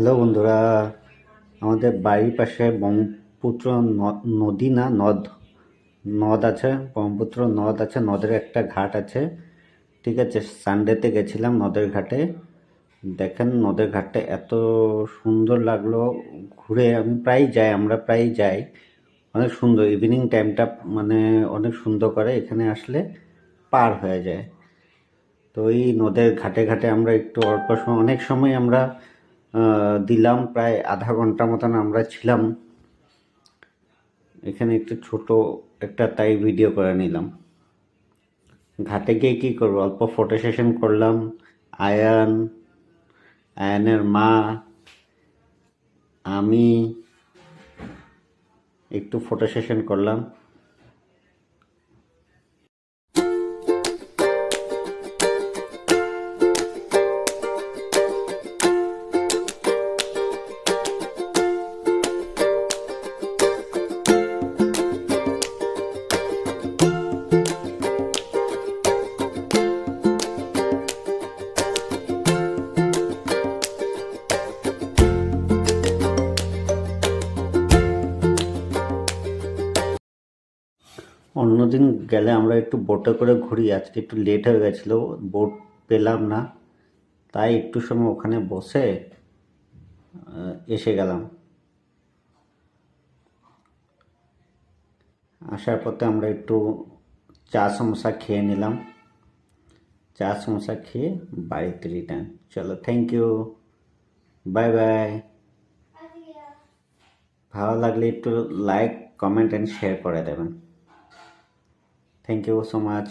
Hello বন্ধুরা, আমাদের বাড়ির পাশে ব্রহ্মপুত্র নদী না নদ নদ আছে। ব্রহ্মপুত্র নদ আছে, নদের একটা ঘাট আছে। ঠিক আছে, সানডেতে গেছিলাম নদের ঘাটে। দেখেন নদের ঘাটটা এত সুন্দর লাগলো ঘুরে। আমরা প্রায় যাই। অনেক সুন্দর ইভিনিং টাইমটা, মানে অনেক সুন্দর করে এখানে আসলে পার হয়ে যায়। তো এই নদের ঘাটে ঘাটে আমরা একটু অল্প সময়, অনেক সময় আমরা দিলাম, প্রায় আধা ঘন্টা মতন আমরা ছিলাম এখানে। একটু ছোট একটা তাই ভিডিও করে নিলাম। ঘাটে গিয়ে কী করবো, অল্প ফটো সেশন করলাম। আয়ান, আয়ানের মা, আমি একটু ফটো সেশন করলাম। অন্যদিন গেলে আমরা একটু বোটে করে ঘুরি, আজকে একটু লেট হয়ে গেছিলো, বোট পেলাম না, তাই একটু সময় ওখানে বসে এসে গেলাম। আসার পথে আমরা একটু চা সমোসা খেয়ে নিলাম। চা সমোসা খেয়ে বাড়িতে রিটার্ন। চলো, থ্যাংক ইউ, বাই বাই। ভালো লাগলে একটু লাইক, কমেন্ট অ্যান্ড শেয়ার করে দেবেন। Thank you so much.